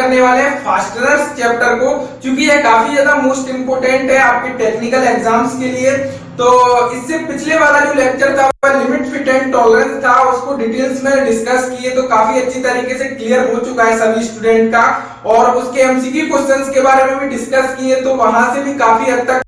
करने वाले हैं फास्टनर्स चैप्टर को, क्योंकि ये काफी ज्यादा मोस्ट इंपोर्टेंट है आपके टेक्निकल एग्जाम्स के लिए। तो इससे पिछले वाला जो लेक्चर था लिमिट फिट एंड टॉलरेंस था, उसको डिटेल्स में डिस्कस किए, तो काफी अच्छी तरीके से क्लियर हो चुका है सभी स्टूडेंट का। और उसके एमसीक्यू क्वेश्चंस के बारे में भी डिस्कस किए, तो वहां से भी काफी हद तक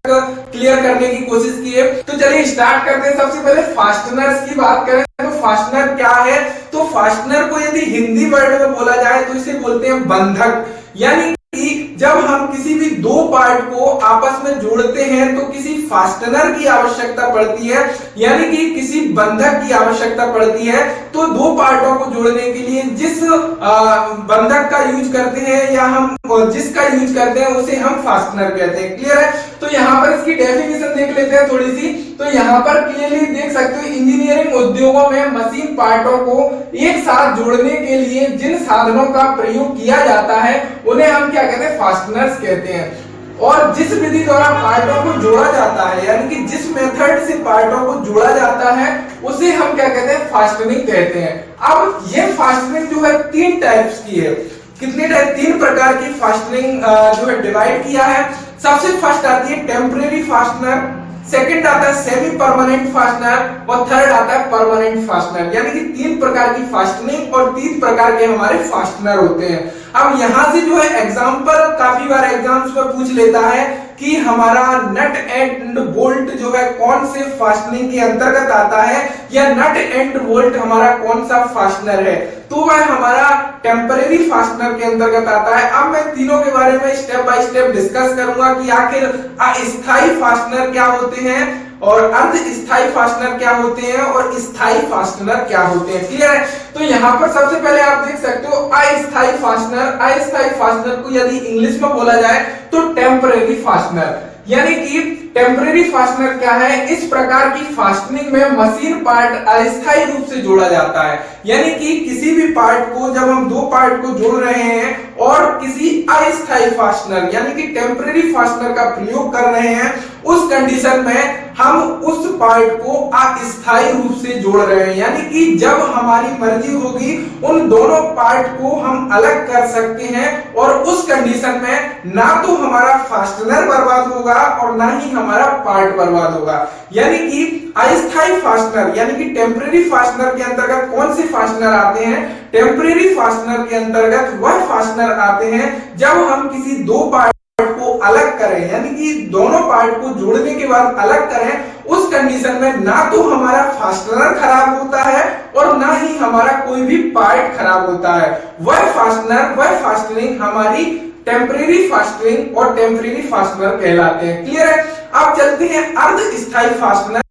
क्लियर करने की कोशिश की है। तो चलिए स्टार्ट करते हैं। सबसे पहले फास्टनर्स की बात करें तो फास्टनर क्या है, तो फास्टनर को यदि हिंदी वर्ड में बोला जाए तो इसे बोलते हैं बंधक। यानी कि जब हम किसी भी दो पार्ट को आपस में जोड़ते हैं तो किसी फास्टनर की आवश्यकता पड़ती है, यानी कि किसी बंधक की आवश्यकता पड़ती है। तो दो पार्टों को जोड़ने के लिए जिस बंधक का यूज करते हैं या हम जिसका यूज करते हैं उसे हम फास्टनर कहते हैं। क्लियर है? तो यहाँ पर इसकी डेफिनेशन देख लेते हैं थोड़ी सी। तो यहाँ पर क्लियरली देख सकते हो, इंजीनियरिंग उद्योगों में मशीन पार्टों को एक साथ जोड़ने के लिए जिन साधनों का प्रयोग किया जाता है उन्हें हम क्या कहते हैं, फास्टनर्स कहते हैं। और जिस विधि द्वारा पार्टों को जोड़ा जाता है, यानी कि जिस मेथड से पार्टों को जोड़ा जाता है उसे हम क्या कहते हैं, फास्टनिंग कहते हैं। अब ये फास्टनिंग जो है तीन टाइप्स की है। कितने टाइप? तीन प्रकार की फास्टनिंग जो है डिवाइड किया है। सबसे फर्स्ट आती है टेम्परेरी फास्टनर, सेकंड आता है सेमी परमानेंट फास्टनर और थर्ड आता है परमानेंट फास्टनर। यानी कि तीन प्रकार की फास्टनिंग और तीन प्रकार के हमारे फास्टनर होते हैं। अब यहां से जो है एग्जांपल काफी बार एग्जाम्स पर पूछ लेता है कि हमारा नट एंड बोल्ट जो है कौन से फास्टनिंग के अंतर्गत आता है, या नट एंड बोल्ट हमारा कौन सा फास्टनर है, तो वह हमारा टेम्परेरी फास्टनर के अंतर्गत आता है। अब मैं तीनों के बारे में स्टेप बाय स्टेप डिस्कस करूंगा कि आखिर अस्थायी फास्टनर क्या होते हैं और अर्ध स्थायी फास्टनर क्या होते हैं और स्थायी फास्टनर क्या होते हैं। क्लियर है? तो यहाँ पर सबसे पहले आप देख सकते हो अस्थायी फास्टनर। अस्थायी फास्टनर को यदि इंग्लिश में बोला जाए तो टेम्परेरी फास्टनर। यानी कि टेम्परेरी फास्टनर क्या है, इस प्रकार की फास्टनिंग में मशीन पार्ट अस्थायी रूप से जोड़ा जाता है। यानी कि किसी भी पार्ट को जब हम दो पार्ट को जोड़ रहे हैं और किसी अस्थायी फास्टनर यानी कि टेम्परेरी फास्टनर का प्रयोग कर रहे हैं, उस कंडीशन में हम उस पार्ट को अस्थायी रूप से जोड़ रहे हैं। यानी कि जब हमारी मर्जी होगी उन दोनों पार्ट को हम अलग कर सकते हैं, और उस कंडीशन में ना तो हमारा फास्टनर बर्बाद होगा और ना ही हमारा पार्ट बर्बाद होगा। यानी कि अस्थायी फास्टनर यानी कि टेम्परेरी फास्टनर के अंतर्गत कौन से फास्टनर आते हैं? टेम्परेरी फास्टनर के अंतर्गत वह फास्टनर आते हैं जब हम किसी दो पार्ट को अलग करें, यानी कि दोनों पार्ट को जोड़ने के बाद अलग करें। उस कंडीशन में ना तो हमारा फास्टनर खराब होता है और ना ही हमारा कोई भी पार्ट खराब होता है। वह फास्टनिंग हमारी टेम्परेरी फास्टनिंग और टेम्परेरी फास्टनर कहलाते हैं। क्लियर है? अब चलते हैं अर्ध स्थायी फास्टनर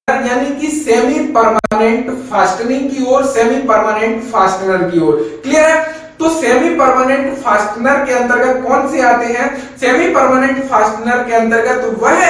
यानी कि सेमी परमानेंट फास्टनिंग की ओर, सेमी परमानेंट फास्टनर की ओर। क्लियर है? तो सेमी परमानेंट फास्टनर के अंतर्गत कौन से आते हैं? सेमी परमानेंट फास्टनर के अंतर्गत वह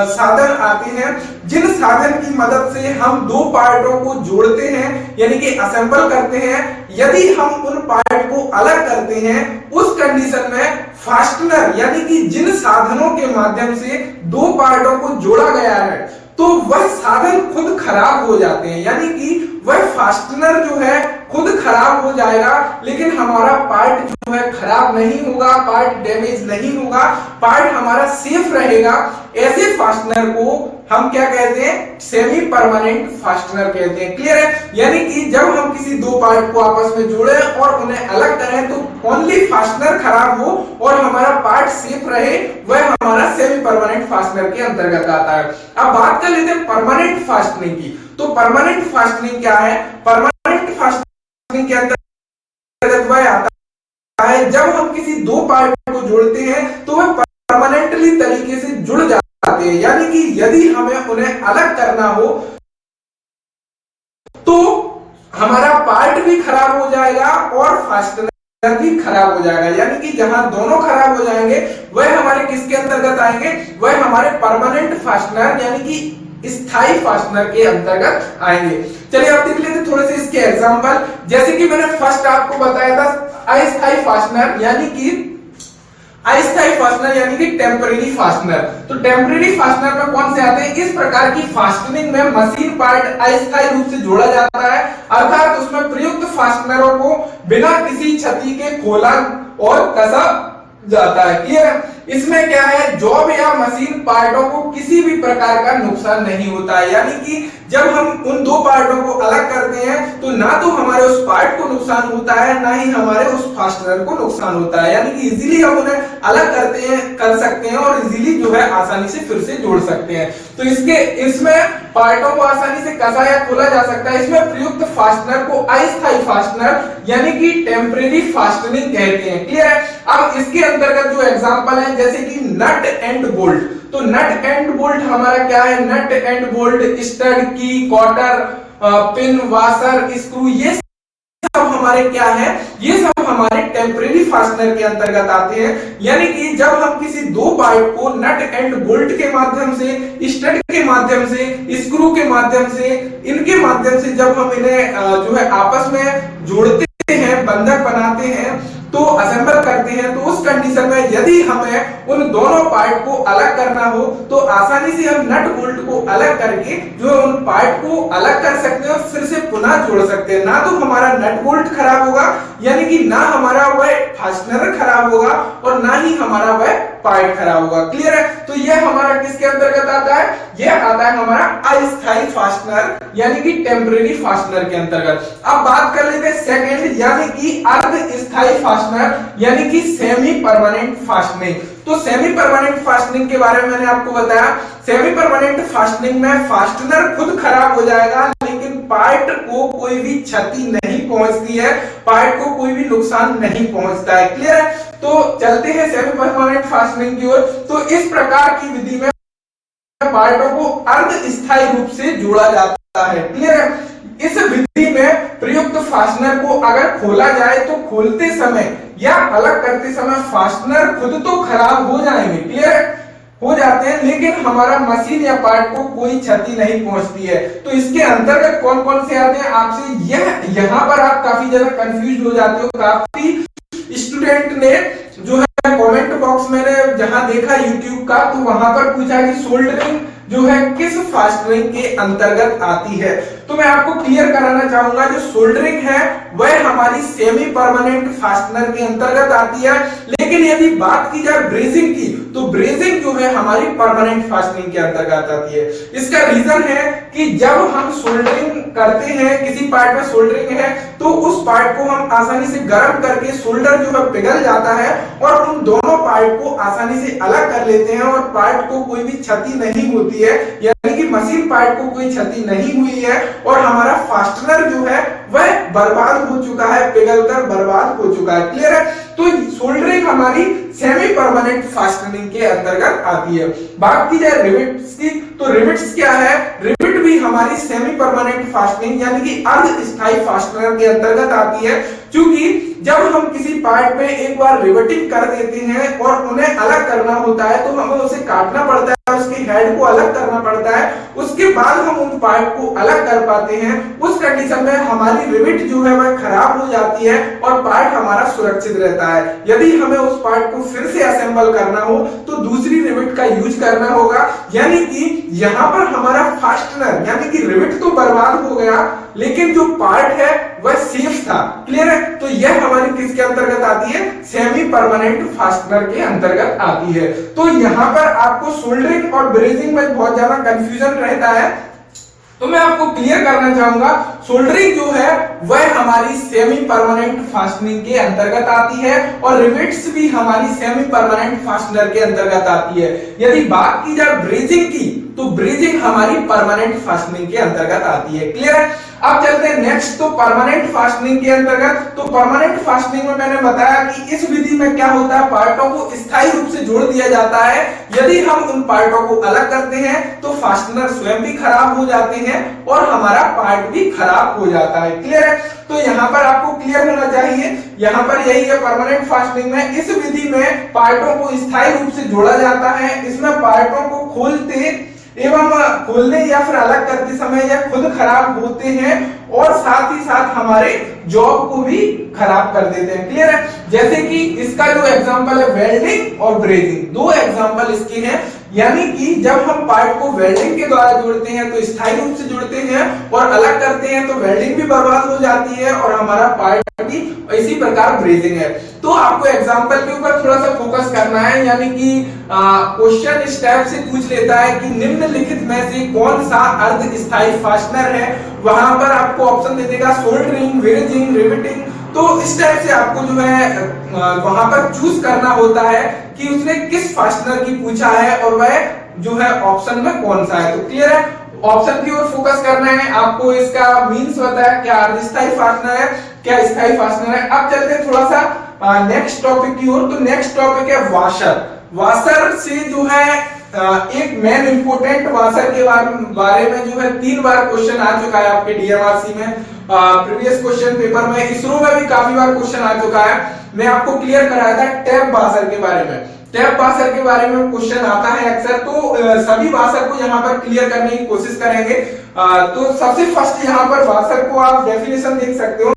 साधन आते हैं जिन साधन की मदद से हम दो पार्टों को जोड़ते हैं, यानी कि असेंबल करते हैं। यदि हम उन पार्ट को अलग करते हैं, उस कंडीशन में फास्टनर यानी कि जिन साधनों के माध्यम से दो पार्टों को जोड़ा गया है, तो वह साधन खुद खराब हो जाते हैं। यानी कि वह फास्टनर जो है खुद खराब हो जाएगा, लेकिन हमारा पार्ट जो है खराब नहीं होगा, पार्ट डैमेज नहीं होगा, पार्ट हमारा सेफ रहेगा। ऐसे फास्टनर को हम क्या कहते हैं? सेमी परमानेंट फास्टनर कहते हैं। क्लियर है? यानी कि जब हम किसी दो पार्ट को आपस में जोड़े और उन्हें अलग करें तो ओनली फास्टनर खराब हो और हमारा पार्ट सेफ रहे, वह हमारा सेमी परमानेंट फास्टनर के अंतर्गत आता है। अब बात कर लेते हैं परमानेंट फास्टनिंग की। तो परमानेंट फास्टनिंग क्या है? परमानेंट फास्टनिंग के अंतर्गत वह आता है जब हम किसी दो पार्ट को जोड़ते हैं तो वह परमानेंटली तरीके से जुड़ जाते हैं। यानी कि यदि हमें उन्हें अलग करना हो तो हमारा पार्ट भी खराब हो जाएगा और फास्टनर भी खराब हो जाएगा। यानी कि जहां दोनों खराब हो जाएंगे वह हमारे किसके अंतर्गत आएंगे? वह हमारे परमानेंट फास्टनर यानी कि स्थायी फास्टनर के अंतर्गत आएंगे। चलिए अब देख लेते थोड़े से इसके एग्जांपल। जैसे कि मैंने फर्स्ट आपको बताया था अस्थायी फास्टनर, यानी कि अस्थायी फास्टनर यानी कि टेम्परेरी फास्टनर। तो टेम्परेरी फास्टनर में कौन से आते हैं? इस प्रकार की फास्टनिंग में मशीन पार्ट अस्थायी रूप से जोड़ा जाता है, अर्थात उसमें प्रयुक्त फास्टनरों को बिना किसी क्षति के खोला और कसा जाता है। क्लियर है? इसमें क्या है, जॉब या मशीन पार्टों को किसी भी प्रकार का नुकसान नहीं होता है, यानी कि जब हम उन दो पार्टों को अलग करते हैं तो ना तो हमारे उस पार्ट को नुकसान होता है, ना ही हमारे उस फास्टनर को नुकसान होता है, यानी कि इजीली हम उन्हें अलग कर सकते हैं और इजीली जो है आसानी से फिर से जोड़ सकते हैं। तो इसमें पार्टों को आसानी से कसा या खोला जा सकता है। इसमें प्रयुक्त फास्टनर को अस्थायी फास्टनर यानी कि टेम्परेरी फास्टनिंग कहते हैं। क्लियर है? अब इसके अंतर्गत जो एग्जांपल है जैसे कि नट एंड बोल्ट, तो नट एंड बोल्ट हमारा क्या है? नट एंड बोल्ट, स्टड, की, क्वार्टर, पिन, वाशर, स्क्रू, ये सब हमारे क्या है? ये सब हमारे टेम्परेरी फास्टनर के अंतर्गत आते हैं। यानी कि जब हम किसी दो पार्ट को नट एंड बोल्ट के माध्यम से, स्टड के माध्यम से, स्क्रू के माध्यम से, इनके माध्यम से जब हम इन्हें जो है आपस में जोड़ते हैं, बंधक बनाते हैं, तो असेंबल करते हैं, तो उस कंडीशन में यदि हमें उन दोनों पार्ट को अलग करना हो तो आसानी से हम नट बोल्ट को अलग करके जो है उन पार्ट को अलग कर सकते हैं और फिर से पुनः जोड़ सकते हैं। ना तो हमारा नट बोल्ट खराब होगा, यानी कि ना हमारा वह फास्टनर खराब होगा और ना ही हमारा वह पार्ट खराब होगा। क्लियर है? तो यह हमारा किसके अंतर्गत आता है? यह आता है हमारा अस्थायी फास्टनर यानी कि टेम्परेरी फास्टनर के अंतर्गत। अब बात कर लेते हैं सेकंड यानी कि अर्ध स्थायी फास्टनर यानी कि सेमी परमानेंट फास्टनिंग। तो सेमी परमानेंट फास्टनिंग के बारे में मैंने आपको बताया। सेमी परमानेंट फास्टनिंग में फास्टनर खुद खराब हो जाएगा लेकिन पार्ट को कोई भी क्षति नहीं पहुंचती है, पार्ट को कोई भी नुकसान नहीं पहुंचता है। क्लियर है? तो चलते हैं सेमी परमानेंट फास्टनिंग की ओर। तो इस प्रकार की विधि में पार्टों को अर्ध स्थायी रूप से जोड़ा जाता है। क्लियर है? इस विधि में प्रयुक्त फास्टनर को अगर खोला जाए तो खोलते समय या अलग करते समय फास्टनर खुद तो खराब हो जाएंगे, क्लियर है, हो जाते हैं, लेकिन हमारा मशीन या पार्ट को कोई क्षति नहीं पहुंचती है। तो इसके अंतर्गत कौन कौन से आते हैं? आपसे यहाँ पर आप काफी ज्यादा कंफ्यूज हो जाते हो। काफी स्टूडेंट ने जो है कमेंट बॉक्स मैंने जहां देखा यूट्यूब का, तो वहां पर पूछा कि सोल्डरिंग जो है किस फास्टनिंग के अंतर्गत आती है। तो मैं आपको क्लियर कराना चाहूंगा, जो सोल्डरिंग है वह हमारी सेमी परमानेंट फास्टनर के अंतर्गत आती है। लेकिन यदि बात की जाए ब्रेजिंग की, तो ब्रेजिंग जो है हमारी परमानेंट फास्टनिंग के अंतर्गत आती है। इसका रीजन है कि जब हम सोल्डरिंग करते हैं, किसी पार्ट में सोल्डरिंग है, तो उस पार्ट को हम आसानी से गर्म करके सोल्डर जो है पिघल जाता है और उन दोनों पार्ट को आसानी से अलग कर लेते हैं और पार्ट को कोई भी क्षति नहीं होती है, यानी कि मशीन पार्ट को कोई क्षति नहीं हुई है और हमारा फास्टनर जो है वह बर्बाद हो चुका है, पिघलकर बर्बाद हो चुका है। क्लियर है? तो सोल्डरिंग हमारी सेमी परमानेंट फास्टनिंग के अंतर्गत आती है। बात की जाए रिवेट्स की, तो रिवेट्स क्या है? रिवेट भी हमारी सेमी परमानेंट फास्टनिंग यानी कि अर्ध स्थायी फास्टनर के अंतर्गत आती है, क्योंकि जब हम किसी पार्ट में एक बार रिवेटिंग कर देते हैं और उन्हें अलग करना होता है तो हमें उसे काटना पड़ता है, उसके हेड को अलग करना पड़ता है, उसके बाद हम उन पार्ट को अलग कर पाते हैं। उस कंडीशन में हमारी रिवेट जो है वह खराब हो जाती है और पार्ट हमारा सुरक्षित रहता है। यदि हमें उस पार्ट को फिर से असेंबल करना हो तो दूसरी रिवेट का यूज करना होगा, यानी कि यहाँ पर हमारा फास्टनर यानी कि रिवेट तो बर्बाद हो गया लेकिन जो पार्ट है वह सेफ था। क्लियर है? तो यह हमारी किसके अंतर्गत आती है? सेमी परमानेंट फास्टनर के अंतर्गत आती है। तो यहाँ पर आपको सोल्डरिंग और ब्रेजिंग में बहुत ज्यादा कंफ्यूजन रहता है, तो मैं आपको क्लियर करना चाहूंगा, सोल्डरिंग जो है वह हमारी सेमी परमानेंट फास्टनिंग के अंतर्गत आती है और रिवेट्स भी हमारी सेमी परमानेंट फास्टनर के अंतर्गत आती है। यदि बात की जाए ब्रेजिंग की, तो ब्रेजिंग हमारी परमानेंट फास्टनिंग के अंतर्गत आती है। क्लियर है? अब चलते हैं नेक्स्ट, तो परमानेंट फास्टनिंग के अंतर्गत। तो परमानेंट फास्टनिंग में मैंने बताया कि इस विधि में क्या होता है, पार्टों को स्थायी रूप से जोड़ दिया जाता है। यदि हम उन पार्टों को अलग करते हैं तो फास्टनर स्वयं भी खराब हो जाते हैं और हमारा पार्ट भी खराब हो जाता है। क्लियर है? तो यहाँ पर आपको क्लियर होना चाहिए, यहाँ पर यही है परमानेंट फास्टनिंग में। इस विधि में पार्टों को स्थायी रूप से जोड़ा जाता है। इसमें पार्टों को खोलते एवं खोलने या फिर अलग करते समय यह खुद खराब होते हैं और साथ ही साथ हमारे जॉब को भी खराब कर देते हैं। क्लियर है? जैसे कि इसका जो एग्जांपल है वेल्डिंग और ब्रेजिंग, दो एग्जांपल इसके हैं। यानी कि जब हम पार्ट को वेल्डिंग के द्वारा जोड़ते हैं तो स्थायी रूप से जोड़ते हैं और अलग करते हैं तो वेल्डिंग भी बर्बाद हो जाती है और हमारा पार्ट भी इसी प्रकार ब्रेजिंग है। तो आपको एग्जांपल के ऊपर थोड़ा सा फोकस करना है। यानी कि क्वेश्चन इस टाइप से पूछ लेता है कि निम्नलिखित में से कौन सा अर्ध स्थायी फास्टनर है, वहां पर आपको ऑप्शन दे देगा सोल्डरिंग, वेजिंग, रिवेटिंग। तो इस टाइप से आपको जो है वहां पर चूज करना होता है कि उसने किस फास्टनर की पूछा है और वह जो है ऑप्शन में कौन सा है। तो क्लियर है? ऑप्शन की ओर फोकस करना है, आपको इसका मीन्स पता है क्या अर्धस्थायी फास्टनर है क्या स्थायी फास्टनर है। अब चलते हैं थोड़ा सा नेक्स्ट टॉपिक की ओर। तो नेक्स्ट टॉपिक है वाशर। वाशर से जो है एक मेन इंपोर्टेंट वाशर के बारे में जो है 3 बार क्वेश्चन आ चुका है आपके डीएमआरसी में, प्रीवियस क्वेश्चन पेपर में, इसरो में भी काफी बार क्वेश्चन आ चुका है। मैं आपको क्लियर कराया था टैप वाशर के बारे में। टैप वाशर के बारे में क्वेश्चन आता है अक्सर, तो सभी वाशर को यहाँ पर क्लियर करने की कोशिश करेंगे। तो सबसे फर्स्ट यहाँ पर वाशर को आप डेफिनेशन देख सकते हो।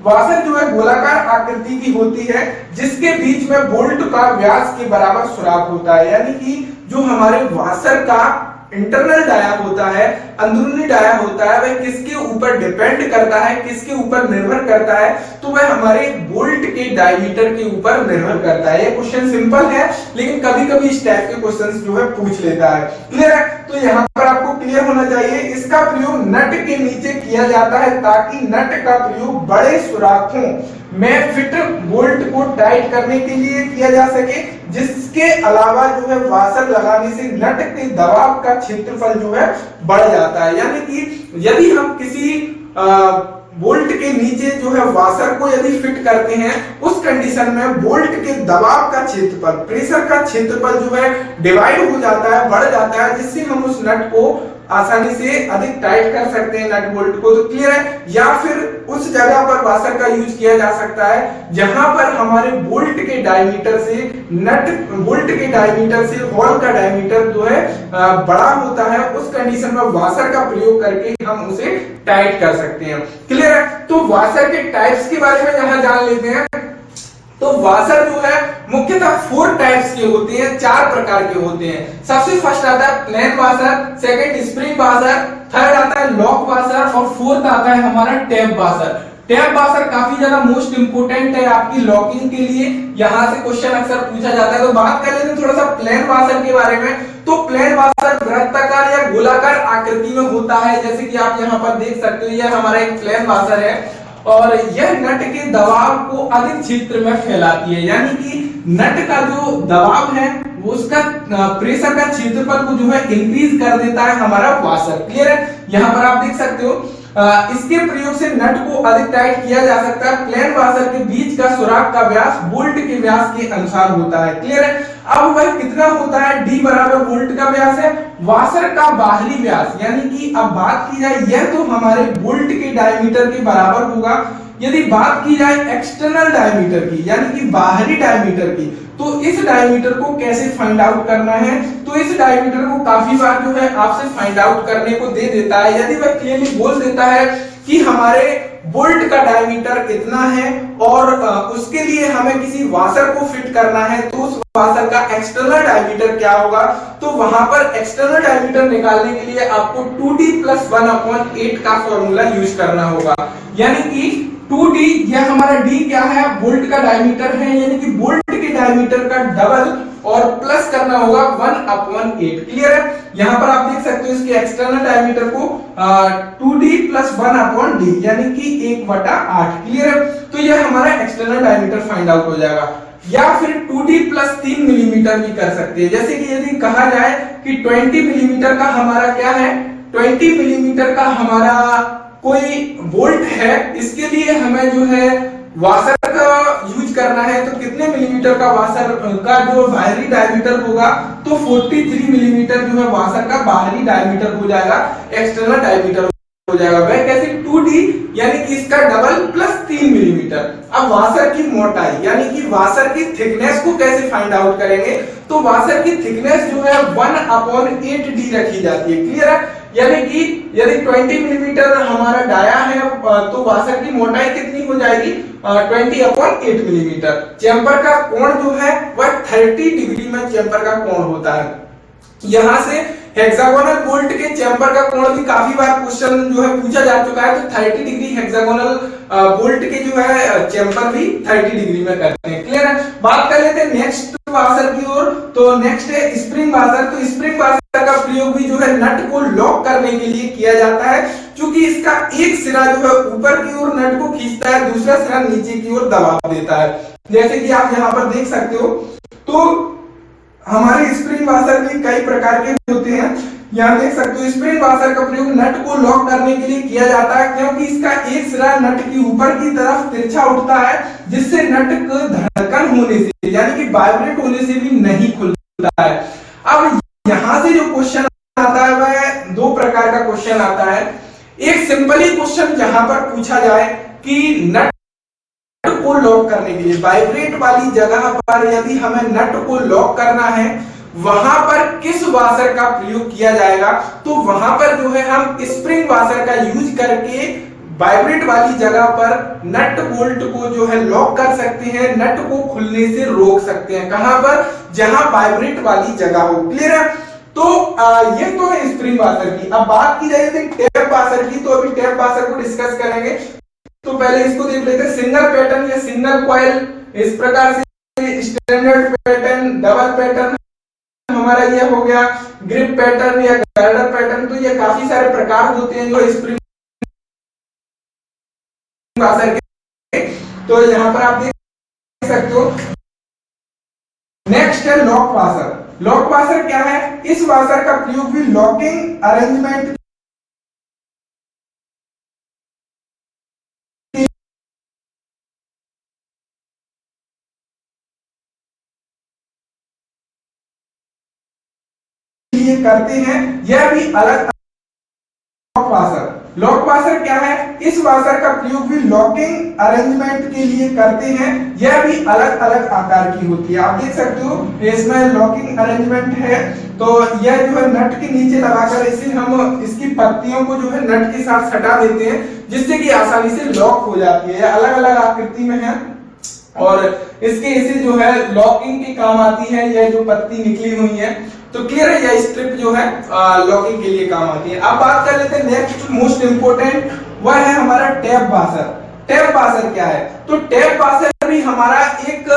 वाशर जो है गोलाकार आकृति की होती है जिसके बीच में बोल्ट का व्यास के बराबर सुराख होता है। यानी कि जो हमारे वाशर का इंटरनल डाया होता है, अंदरूनी डाया होता है, वह किसके ऊपर डिपेंड करता है, किसके ऊपर निर्भर करता है, तो वह हमारे बोल्ट के डायमीटर के ऊपर निर्भर करता है। ये क्वेश्चन सिंपल है लेकिन कभी कभी इस टाइप के क्वेश्चंस जो है पूछ लेता है। क्लियर है? तो यहाँ पर आपको क्लियर होना चाहिए इसका प्रयोग नट के नीचे किया जाता है ताकि नट का प्रयोग बड़े सुराखों में फिट बोल्ट को टाइट करने के लिए किया जा सके, जिसके अलावा जो है वाशर लगाने से नट के दबाव का क्षेत्रफल जो है बढ़ जाता है। यानी कि यदि हम किसी बोल्ट के नीचे जो है वाशर को यदि फिट करते हैं उस कंडीशन में बोल्ट के दबाव का क्षेत्रफल, प्रेशर का क्षेत्रफल जो है डिवाइड हो जाता है, बढ़ जाता है, जिससे हम उस नट को आसानी से अधिक टाइट कर सकते हैं नट बोल्ट को। तो क्लियर है? या फिर उस जगह पर वाशर का यूज किया जा सकता है जहां पर हमारे बोल्ट के डायमीटर से बोल्ट के डायमीटर से हॉल का डायमीटर जो है बड़ा होता है, उस कंडीशन में वाशर का प्रयोग करके हम उसे टाइट कर सकते हैं। क्लियर है? तो वाशर के टाइप्स के बारे में यहां जान लेते हैं। तो वाशर जो है मुख्यतः 4 टाइप्स के होते हैं, 4 प्रकार के होते हैं। सबसे फर्स्ट आता है plain washer, second spring washer, third आता है लॉक वाशर और फोर्थ आता है हमारा टैप वाशर। टैप वाशर काफी ज्यादा मोस्ट इंपोर्टेंट है आपकी लॉकिंग के लिए, यहां से क्वेश्चन अक्सर पूछा जाता है। तो बात कर लेते हैं थोड़ा सा प्लेन वाशर के बारे में। तो प्लेन वाशर वृत्ताकार या गोलाकार आकृति में होता है, जैसे कि आप यहाँ पर देख सकते हो, यह हमारा एक प्लेन वाशर है और यह नट के दबाव को अधिक क्षेत्र में फैलाती है। यानी कि नट का जो दबाव है वो उसका प्रेशर का क्षेत्रफल को जो है इंक्रीज कर देता है हमारा वाशर। क्लियर है? यहाँ पर आप देख सकते हो इसके प्रयोग से नट को अधिक टाइट किया जा सकता है। प्लेन वाशर के बीच का सुराख का व्यास बोल्ट के व्यास के अनुसार होता है। क्लियर है? अब वह कितना होता है? D बराबर बोल्ट का व्यास है, वाशर का बाहरी व्यास। यानी कि अब बात की जाए यह तो हमारे बोल्ट के डायमीटर के बराबर होगा। यदि बात की जाए एक्सटर्नल डायमीटर की, यानी कि बाहरी डायमीटर की, तो इस डायमीटर को कैसे फाइंड आउट करना है? तो इस डायमीटर को काफी बार जो है आपसे फाइंड आउट करने को दे देता है। यदि वह क्लियरली बोल देता है कि हमारे बोल्ट का डायमीटर इतना है और उसके लिए हमें किसी वाशर को फिट करना है, तो उस वाशर का एक्सटर्नल डायमीटर क्या होगा? तो वहां पर एक्सटर्नल डायमीटर निकालने के लिए आपको 2D + 1/8 का फॉर्मूला यूज करना होगा। यानी कि 2D, यह हमारा D क्या है? बोल्ट का डायमीटर है, यानी कि बोल्ट के डायमीटर का डबल और प्लस करना होगा 1/8। क्लियर है? यहाँ पर आप देख सकते हो इसके एक्सटर्नल डायमीटर को 2D + 1/D यानी कि 1/8। क्लियर है? तो यह हमारा एक्सटर्नल डायमीटर फाइंड आउट हो जाएगा। या फिर 2D + 3 मिलीमीटर भी कर सकते हैं। जैसे कि यदि कहा जाए कि 20 मिलीमीटर का हमारा क्या है, 20 मिलीमीटर का हमारा कोई बोल्ट है, इसके लिए हमें जो है वाशर का यूज करना है, तो कितने मिलीमीटर का वाशर का जो बाहरी डायमीटर होगा, तो 43 मिलीमीटर जो है वाशर का बाहरी डायमीटर हो जाएगा, एक्सटर्नल डायमीटर हो जाएगा। वह कैसे 2D यानी कि इसका डबल प्लस 3 मिलीमीटर। अब वाशर की मोटाई यानी कि वाशर की थिकनेस को कैसे फाइंड आउट करेंगे, तो वाशर की थिकनेस जो है 1/8D रखी जाती है। क्लियर है, यानी कि यदि 20 मिलीमीटर हमारा डाया है तो वाशर की मोटाई कितनी हो जाएगी 20/8 मिलीमीटर। चैम्बर का कोण जो है वह 30 डिग्री में चैम्बर का कोण होता है। यहां से हेक्सागोनल बोल्ट के चैम्बर का कोण भी काफी बार क्वेश्चन जो है पूछा जा चुका है, तो 30 डिग्री हेक्सागोनल बोल्ट के जो है चैम्बर भी 30 डिग्री में करते हैं। क्लियर है, बात कर लेते हैं नेक्स्ट वाशर की ओर। तो नेक्स्ट है स्प्रिंग वाशर। तो स्प्रिंग वाशर का प्रयोग भी जो है नट को लॉक करने के लिए किया जाता है, क्योंकि इसका एक सिरा जो है ऊपर की ओर नट को खींचता है, दूसरा सिरा नीचे की ओर दबा देता है। जैसे कि आप यहाँ पर देख सकते हो। तो हमारे स्प्रिंग वाशर भी कई प्रकार के होते हैं, यहाँ देख सकते हो। स्प्रिंग वाशर का प्रयोग नट को लॉक करने के लिए किया जाता है, क्योंकि इसका एक सिरा नट की ऊपर की तरफ तिरछा उठता है, जिससे नट को धड़कन होने से यानी कि वाइब्रेट होने से भी नहीं खुलता है। अब यहाँ से जो क्वेश्चन आता है वह दो प्रकार का क्वेश्चन आता है। एक सिंपली क्वेश्चन जहां पर पूछा जाए कि नट को लॉक करने के लिए वाइब्रेट वाली जगह पर यदि हमें नट को लॉक करना है, वहां पर किस वाशर का प्रयोग किया जाएगा, तो वहां पर जो है हम स्प्रिंग वाशर का यूज करके वाइब्रेट वाली जगह पर नट बोल्ट को जो है लॉक कर सकते हैं, नट को खुलने से रोक सकते हैं। कहां पर, जहां वाइब्रेट वाली जगह हो। क्लियर है, तो ये तो है स्प्रिंग वाशर की। अब बात की जाए टैप वाशर की, तो अभी टैप वाशर को डिस्कस करेंगे। तो पहले इसको देख लेते हैं, सिंगल पैटर्न या सिंगल कॉइल, इस प्रकार से स्टैंडर्ड पैटर्न, डबल पैटर्न हमारा ये हो गया, ग्रिप पैटर्न या गर्डर पैटर्न। तो ये काफी सारे प्रकार होते हैं जो स्प्रिंग वाशर के। तो यहाँ पर आप देख सकते हो। नेक्स्ट है लॉक वाशर। लॉक वाशर क्या है, इस वाशर का प्रयोग भी लॉकिंग अरेंजमेंट करते हैं। यह भी अलग लॉक वाशर। लॉक वाशर क्या है, इस वाशर का प्रयोग भी लॉकिंग अरेंजमेंट के लिए करते हैं। यह भी अलग अलग आकार की होती है। आप देख सकते हो इसमें लॉकिंग अरेंजमेंट है, तो यह जो है नट के नीचे लगाकर इसे हम इसकी पत्तियों को जो है नट के साथ सटा देते हैं, जिससे कि आसानी से लॉक हो जाती है। अलग अलग आकृति में है और इसके इसे जो है लॉकिंग के काम आती है। यह जो पत्ती निकली हुई है, तो क्लियर है, यह स्ट्रिप जो है लॉकिंग के लिए काम आती है। अब बात कर लेते हैं नेक्स्ट मोस्ट इंपोर्टेंट, वह है हमारा टैप वाशर। टैप वाशर क्या है, तो टैप वाशर भी हमारा एक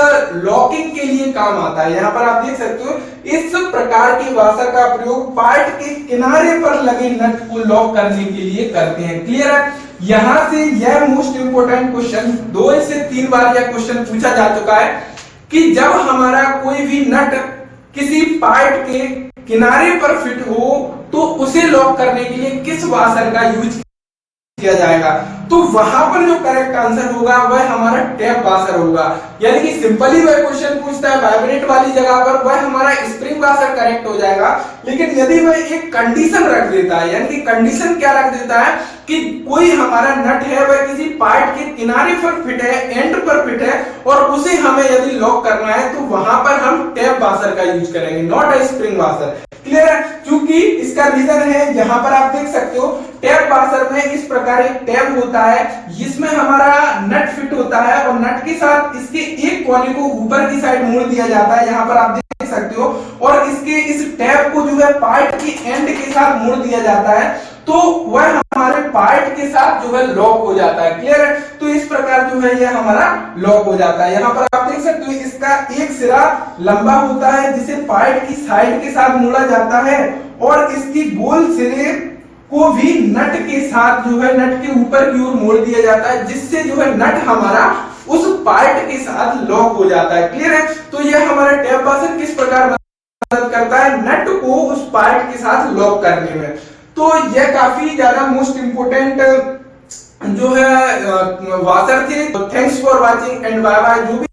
लॉकिंग के लिए काम आता है। यहाँ पर आप देख सकते हो, इस प्रकार की वाशर का प्रयोग पार्ट के किनारे पर लगे नट को लॉक करने के लिए करते हैं। क्लियर है, यहां से यह मोस्ट इंपोर्टेंट क्वेश्चन 2 से 3 बार यह क्वेश्चन पूछा जा चुका है कि जब हमारा कोई भी नट किसी पार्ट के किनारे पर फिट हो, तो उसे लॉक करने के लिए किस वाशर का यूज किया जाएगा, तो वहां पर जो करेक्ट आंसर होगा वह हमारा टैप वाशर होगा। यानी कि सिंपली वह क्वेश्चन पूछता है वाइब्रेट वाली जगह पर, वह हमारा स्प्रिंग वाशर करेक्ट हो जाएगा। लेकिन यदि वह एक कंडीशन रख देता है, यानी कि कंडीशन क्या रख देता है कि कोई हमारा नट है वह किसी पार्ट के किनारे पर फिट है, एंड पर फिट है, और उसे हमें यदि लॉक करना है, तो वहां पर हम टैप वाशर का यूज करेंगे, not a spring washer. Clear है, क्योंकि इसका रीजन है, यहां पर आप देख सकते हो टैप वाशर में इस प्रकार एक टैप होता है, जिसमें हमारा नट फिट होता है और नट के साथ इसके एक कोने को ऊपर की साइड मोड़ दिया जाता है। यहाँ पर आप देख सकते हो, और इसके इस टैप को जो है पार्ट की एंड के साथ मोड़ दिया जाता है, तो वह हमारे पार्ट के साथ जो है लॉक हो जाता है। क्लियर है, तो इस प्रकार जो है यह हमारा लॉक हो जाता है। यहाँ पर आप देख सकते हो इसका एक सिरा लंबा होता है, जिसे पार्ट की साइड के साथ मोड़ा जाता है, और इसकी गोल सिरे को भी नट के साथ जो है नट के ऊपर की ओर मोड़ दिया जाता है, जिससे जो है नट हमारा उस पार्ट के साथ लॉक हो जाता है। क्लियर है, तो यह हमारा टैप वाशर किस प्रकार मदद करता है नट को उस पार्ट के साथ लॉक करने में। तो यह काफी ज्यादा मोस्ट इंपोर्टेंट जो है वाशर थे। Thanks for watching and bye bye. जो भी